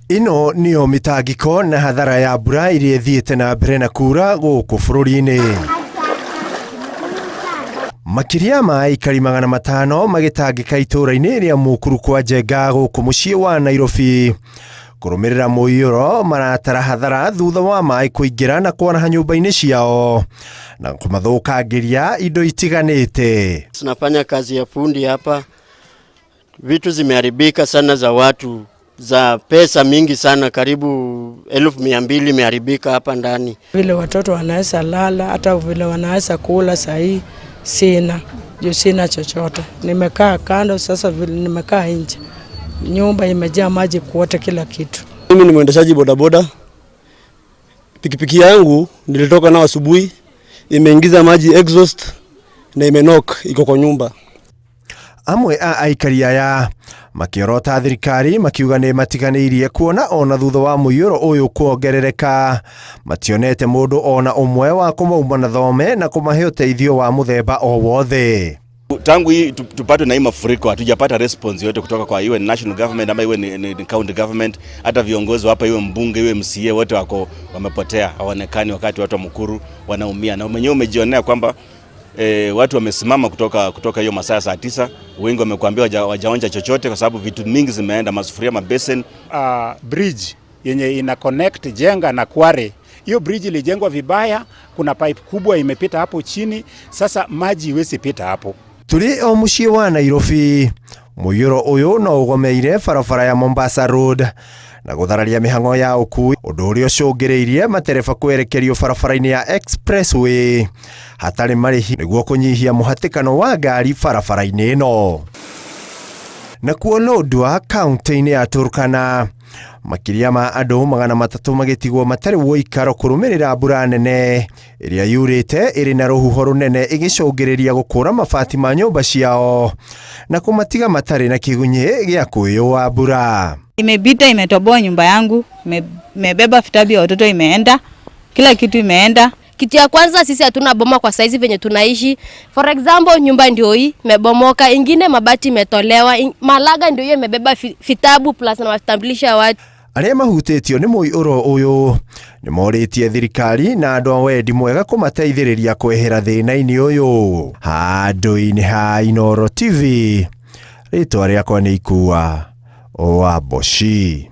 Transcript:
Ino niyo mitangiko na hathara ya mbura iria ithiĩte na mbere na kura gũkũ bũrũri-inĩ. Makiria ma aikari 500 magĩtangĩka itũũra-inĩ rĩa Mũkuru kwa Njenga gũkũ mũciĩ wa Nairobi kũrũmĩrĩra mũiyũro maratara hathara thutha wa maĩ kũingĩra na kwaraha nyũmba-inĩ ciao na kũmathũkangĩria indo itiganĩte. Tunafanya kazi ya fundi hapa, vitu zimeharibika sana za watu, za pesa mingi sana, karibu 1200 imeharibika hapa ndani. Vile watoto wanaweza lala, hata vile wanaweza kula sahi sina chochote. Nimekaa kando sasa, vile nimekaa nje. Nyumba imejaa maji kuote kila kitu. Mimi ni mwendeshaji bodaboda. Pikipiki yangu nilitoka nao asubuhi, imeingiza maji exhaust na imenok iko kwa nyumba. Amwe a aikari aya makiorota thirikari makiuga nĩ matiganĩirie kuona ona thutha wa mũiyũro ũyũ kuongerereka mationete mũndũ ona ũmwe wa kũmauma na thome na kũmahe ũteithio wa mũthemba o wothe. Tangu hii tupatwe na hii mafuriko hatujapata response yote kutoka kwa iwe national government ama iwe ni county government. Hata viongozi hapa, iwe mbunge iwe MCA, wote wako wamepotea, hawaonekani, wakati watu wa Mukuru wanaumia. Na mwenyewe umejionea kwamba watu wamesimama kutoka hiyo masaa saa 9, wengi wamekuambia wajaonja chochote kwa sababu vitu mingi zimeenda, masufuria, mabesen. Bridge yenye ina connect Jenga na Kware, hiyo bridge ilijengwa vibaya, kuna pipe kubwa imepita hapo chini, sasa maji iwezi pita hapo. Turi o muciĩ wa Nairobi, mũiyũro ũyũ no ũgomeire barabara ya Mombasa Road na gũthararia mĩhang'o ya ũkui, ũndũ ũrĩa ũcũngĩrĩirie matereba kwerekerio barabara-inĩ ya expressway hatarĩ marĩhi nĩguo kũnyihia mũhatĩkano wa ngari barabara-inĩ ĩno. Nakuo Lodwar, kaunti-inĩ ya Turkana, makiria ma andũ 300 magĩtigwo matarĩ woikaro kũrũmĩrĩra mbura nene ĩrĩa yurĩte ĩrĩ na rũhuho rũnene ĩgĩcũngĩrĩria gũkũra mabati ma nyũmba ciao na kũmatiga matarĩ na kĩgunyĩ gĩa kwĩyũa mbura. Imebita, imetoboa nyumba yangu, imebeba vitabu ya watoto, imeenda kila kitu, imeenda. Kitu ya kwanza, sisi hatuna boma kwa saizi venye tunaishi. For example, nyumba ndio hii imebomoka, ingine mabati imetolewa, malaga ndio hiyo imebeba vitabu plus na vitambulisho ya watu. Arĩa mahutĩtio nĩ mũiyũro ũyũ nĩ morĩtie thirikari na andũ a wendi mwega kũmateithĩrĩria kwehera thĩna-inĩ ũyũ. Handũ-inĩ ha Inooro TV, rĩtwa rĩakwa nĩ Ikua Wamboci.